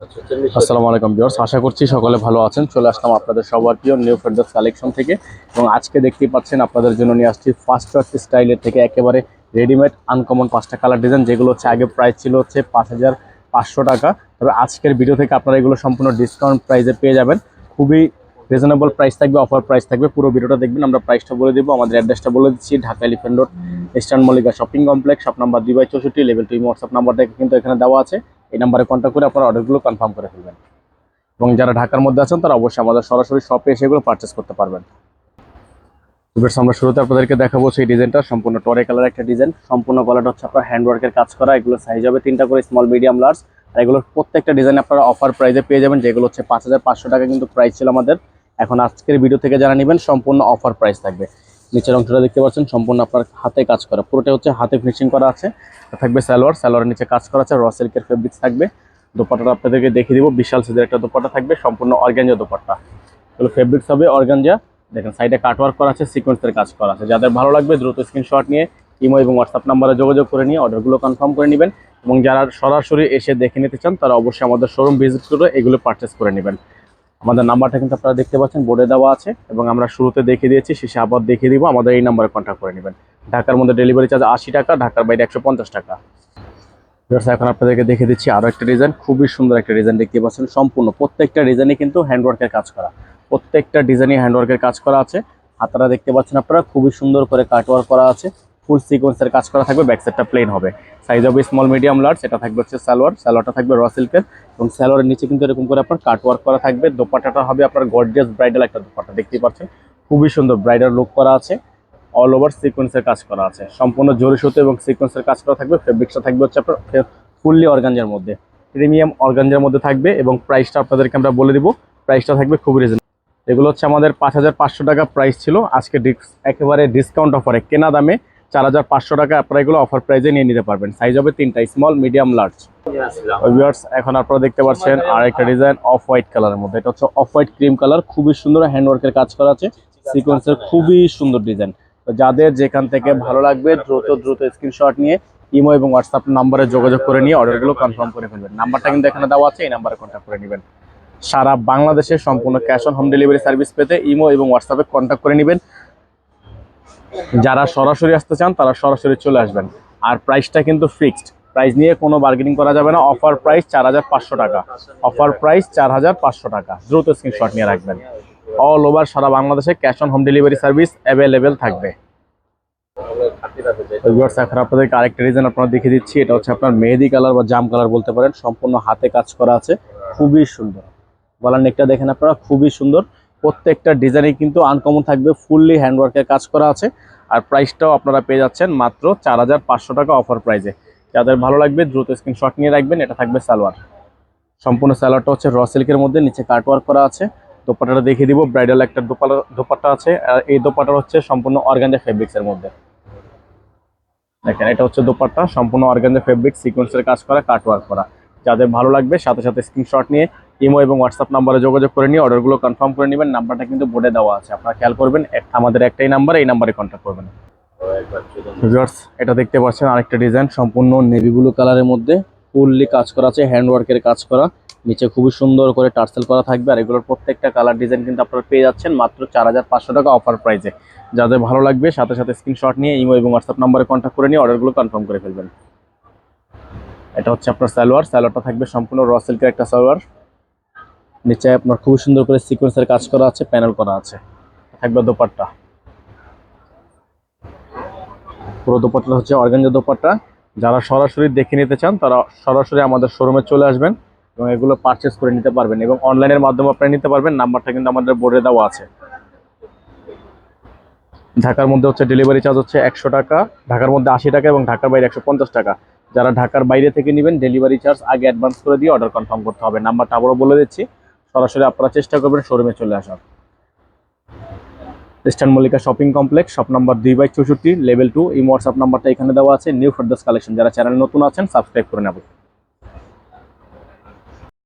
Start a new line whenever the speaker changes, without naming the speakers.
আসসালামু আলাইকুম ভিউয়ার্স, আশা করছি সকলে ভালো আছেন। চলে আসলাম আপনাদের সবার প্রিয় নিউ ফেরদৌস কালেকশন থেকে। এবং আজকে দেখতেই পাচ্ছেন আপনাদের জন্য নিয়ে আসছি ফার্স্ট ওয়ার্ক স্টাইলের থেকে একেবারে রেডিমেড আনকমন 5টা কালার ডিজাইন, যেগুলো হচ্ছে আগে প্রাইস ছিল হচ্ছে 5500 টাকা। তবে আজকের ভিডিও থেকে আপনারা এগুলো সম্পূর্ণ ডিসকাউন্ট প্রাইসে পেয়ে যাবেন। খুবই রিজনেবল প্রাইস থাকবে, অফার প্রাইস থাকবে। পুরো ভিডিওটা দেখবেন, আমরা প্রাইসটা বলে দিব, আমাদের অ্যাড্রেসটা বলে দিচ্ছি। Dhaka elephant road, eastern Mallika shopping complex, shop number 2/64, level 2। WhatsApp নাম্বারটা কিন্তু এখানে দেওয়া আছে। এই নাম্বারে কন্ট্যাক্ট করে আপনারা অর্ডারগুলো কনফার্ম করে ফেলবেন। এবং যারা ঢাকার মধ্যে আছেন তারা অবশ্যই আমাদের সরাসরি শপে এসে এগুলো পারচেস করতে পারবেন। আমরা শুরুতে আপনাদেরকে দেখাবো সেই ডিজাইনটা, সম্পূর্ণ টরে কালার একটা ডিজাইন। সম্পূর্ণ গলাটা হচ্ছে আপনার হ্যান্ডওয়ার্কের কাজ করা। এগুলো সাইজ হবে 3টা করে, স্মল, মিডিয়াম, লার্জ। আর এগুলোর প্রত্যেকটা ডিজাইন আপনারা অফার প্রাইসে পেয়ে যাবেন, যেগুলো হচ্ছে 5500 টাকা কিন্তু প্রাইস ছিল আমাদের। এখন আজকের ভিডিও থেকে যারা নেবেন সম্পূর্ণ অফার প্রাইস থাকবে। নিচের অংশটা দেখতে পাচ্ছেন সম্পূর্ণ আপনার হাতে কাজ করা, পুরোটা হচ্ছে হাতে ফিনিশিং করা আছে। থাকবে সালোয়ারের নিচে কাজ করা আছে, র সিল্কের ফেব্রিক্স থাকবে। দোপাট্টাটা আপনাদেরকে দেখিয়ে দিব, বিশাল সাইজের একটা দোপাট্টা থাকবে, সম্পূর্ণ অর্গানজা দোপাট্টা। এগুলো ফেব্রিক্স হবে অর্গানজা। দেখেন সাইডে কাটওয়ার্ক করা আছে, সিকোয়েন্সের কাজ করা আছে। যাদের ভালো লাগবে দ্রুত স্ক্রিনশট নিয়ে ইমো এবং হোয়াটসঅ্যাপ নাম্বারে যোগাযোগ করে নিয়ে অর্ডারগুলো কনফার্ম করে নেবেন। এবং যারা সরাসরি এসে দেখে নিতে চান তারা অবশ্যই আমাদের শোরুম ভিজিট করে এগুলো পারচেস করে নেবেন। আমাদের নাম্বারটা কিন্তু আপনারা দেখতে পাচ্ছেন বোর্ডে দেওয়া আছে, এবং আমরা শুরুতে দেখিয়ে দিয়েছি, শেষে আবার দেখিয়ে দিব। আমাদের এই নাম্বারে কন্ট্যাক্ট করে নেবেন। ঢাকার মধ্যে ডেলিভারি চার্জ 80 টাকা, ঢাকার বাইরে 150 টাকা। এখন আপনাদেরকে দেখে দিচ্ছি আরো একটা ডিজাইন, খুবই সুন্দর একটা ডিজাইন দেখতে পাচ্ছেন। সম্পূর্ণ প্রত্যেকটা ডিজাইনে কিন্তু হ্যান্ডওয়ার্কের কাজ করা, প্রত্যেকটা ডিজাইনে হ্যান্ডওয়ার্কের কাজ করা আছে। হাতারা দেখতে পাচ্ছেন আপনারা, খুবই সুন্দর করে কাটওয়ার্ক করা আছে, ফুল সিকোয়েন্সের কাজ করা থাকবে। ব্যাক সাইডটা প্লেন হবে, সাইজ হবে স্মল, মিডিয়াম, লার্জ। এটা থাকবে হচ্ছে সালোয়ারটা থাকবে র সিল্কের, এবং সালোয়ারের নিচে কিন্তু এরকম করে আপনার কাটওয়ার্ক করা থাকবে। দোপাট্টাটা হবে আপনার গর্জিয়াস ব্রাইডাল একটা দোপাট্টা দেখতে পাচ্ছেন, খুবই সুন্দর ব্রাইডাল লুক করা আছে। অল ওভার সিকোয়েন্সের কাজ করা আছে, সম্পূর্ণ জরি সুতো এবং সিকোয়েন্সের কাজ করা থাকবে। ফেব্রিক্সটা থাকবে হচ্ছে আপনার ফুললি অর্গানজার মধ্যে, প্রিমিয়াম অর্গানজার মধ্যে থাকবে। এবং প্রাইসটা আপনাদেরকে আমরা বলে দিব, প্রাইসটা থাকবে খুবই রিজনেবল। এগুলো হচ্ছে আমাদের 5500 টাকা প্রাইস ছিল, আজকে একেবারে ডিসকাউন্ট অফারে কেনা দামে 4500 টাকা আপনারা এগুলো অফার প্রাইসে নিয়ে নিতে পারবেন। সাইজ হবে 3টা, স্মল, মিডিয়াম, লার্জ। ভিউয়ার্স, এখন আপনারা দেখতে পাচ্ছেন আরেকটা ডিজাইন অফ হোয়াইট কালারের মধ্যে। এটা হচ্ছে অফ হোয়াইট ক্রিম কালার, খুবই সুন্দর হ্যান্ডওয়ার্কের কাজ করা আছে, সিকোয়েন্সের খুবই সুন্দর ডিজাইন। তো যাদের যেখান থেকে ভালো লাগবে দ্রুত স্ক্রিনশট নিয়ে ইমো এবং হোয়াটসঅ্যাপ নাম্বারে যোগাযোগ করে নিয়ে অর্ডারগুলো কনফার্ম করে ফেলবেন। নাম্বারটা কিন্তু এখানে দেওয়া আছে, এই নাম্বারে কন্ট্যাক্ট করে নেবেন। সারা বাংলাদেশে সম্পূর্ণ cash on home delivery service পেতে ইমো এবং হোয়াটসঅ্যাপে কন্ট্যাক্ট করে নেবেন। যারা সরাসরি আসতে চান তারা সরাসরি চলে আসবেন। আর প্রাইসটা কিন্তু ফিক্সড প্রাইস, নিয়ে কোনো বার্গেনিং করা যাবে না। অফার প্রাইস 4500 টাকা, অফার প্রাইস 4500 টাকা। দ্রুত স্ক্রিনশট নিয়ে রাখবেন। অল ওভার সারা বাংলাদেশে cash on home delivery service available থাকবে। এখন আপনাদেরকে আরেকটা ডিজাইন আপনারা দেখিয়ে দিচ্ছি। এটা হচ্ছে আপনার মেহেদি কালার বা জাম কালার বলতে পারেন, সম্পূর্ণ হাতে কাজ করা আছে, খুবই সুন্দর। গলার নেকটা দেখেন আপনারা, খুবই সুন্দর। প্রত্যেকটা ডিজাইনে কিন্তু আনকমন থাকবে, ফুললি হ্যান্ডওয়ার্কের কাজ করা আছে। আর প্রাইসটাও আপনারা পেয়ে যাচ্ছেন মাত্র 4500 টাকা অফার প্রাইসে। যাদের ভালো লাগবে দ্রুত স্ক্রিনশট নিয়ে রাখবেন। এটা থাকবে সালোয়ার, সম্পূর্ণ সালোয়ারটা হচ্ছে র সিল্কের মধ্যে, নিচে কাটওয়ার্ক করা আছে। দোপাট্টাটা দেখিয়ে দিব, ব্রাইডাল একটা দোপাট্টা আছে। আর এই দোপাট্টা হচ্ছে সম্পূর্ণ অর্গানজা ফেব্রিক্সের মধ্যে। দেখেন এটা হচ্ছে দোপাট্টা, সম্পূর্ণ অর্গানজা ফেব্রিক, সিকোয়েন্সের কাজ করা, কাটওয়ার্ক করা। যাদের ভালো লাগবে সাথে স্ক্রিনশট নিয়ে ইমো এবং হোয়াটসঅ্যাপ নাম্বারে যোগাযোগ করে নিয়ে অর্ডারগুলো কনফার্ম করে নেবেন। নাম্বারটা কিন্তু বোর্ডে দেওয়া আছে, আপনারা খেয়াল করবেন। আমাদের একটাই নাম্বার, এই নাম্বারে কন্ট্যাক্ট করবেন। ভিউয়ার্স, এটা দেখতে পাচ্ছেন আরেকটা ডিজাইন, সম্পূর্ণ নেভি ব্লু কালারের মধ্যে, ফুললি কাজ করা আছে, হ্যান্ডওয়ার্কের কাজ করা। নিচে খুবই সুন্দর করে টার্সেল করা থাকবে। আর এগুলোর প্রত্যেকটা কালার ডিজাইন কিন্তু আপনারা পেয়ে যাচ্ছেন মাত্র 4500 টাকা অফার প্রাইসে। যাদের ভালো লাগবে সাথে স্ক্রিনশট নিয়ে ইমো এবং হোয়াটসঅ্যাপ নাম্বারে কন্ট্যাক্ট করে নিয়ে অর্ডারগুলো কনফার্ম করে ফেলবেন। এটা হচ্ছে আপনার সালোয়ারটা থাকবে সম্পূর্ণ র সিল্কের একটা সালোয়ার। নিচে আপনার খুব সুন্দর করে সিকোয়েন্সের কাজ করা আছে, প্যানেল করা আছে। থাকবে দোপাট্টা, পুরো দোপাট্টা হচ্ছে অর্গানজা দোপাট্টা। যারা সরাসরি দেখে নিতে চান তারা সরাসরি আমাদের শোরুমে চলে আসবেন এবং এগুলো পারচেস করে নিতে পারবেন, এবং অনলাইনের মাধ্যমে আপনারা নিতে পারবেন। নাম্বারটা কিন্তু আমাদের বোর্ডে দেওয়া আছে। ঢাকার মধ্যে হচ্ছে ডেলিভারি চার্জ হচ্ছে 100 টাকা, ঢাকার মধ্যে 80 টাকা, এবং ঢাকার বাইরে 150 টাকা। যারা ঢাকার বাইরে থেকে নেবেন ডেলিভারি চার্জ আগে অ্যাডভান্স করে দিয়ে অর্ডার কনফার্ম করতে হবে। নাম্বারটা আবারও বলে দিচ্ছি, সরাসরি আপনারা চেষ্টা করবেন শোরুমে চলে আসার। Eastern Mallika shopping complex, shop number 2/64, level 2। এই হোয়াটসঅ্যাপ নাম্বারটা এখানে দেওয়া আছে। নিউ ফেরদৌস কালেকশন, যারা চ্যানেল নতুন আছেন সাবস্ক্রাইব করে নেবেন।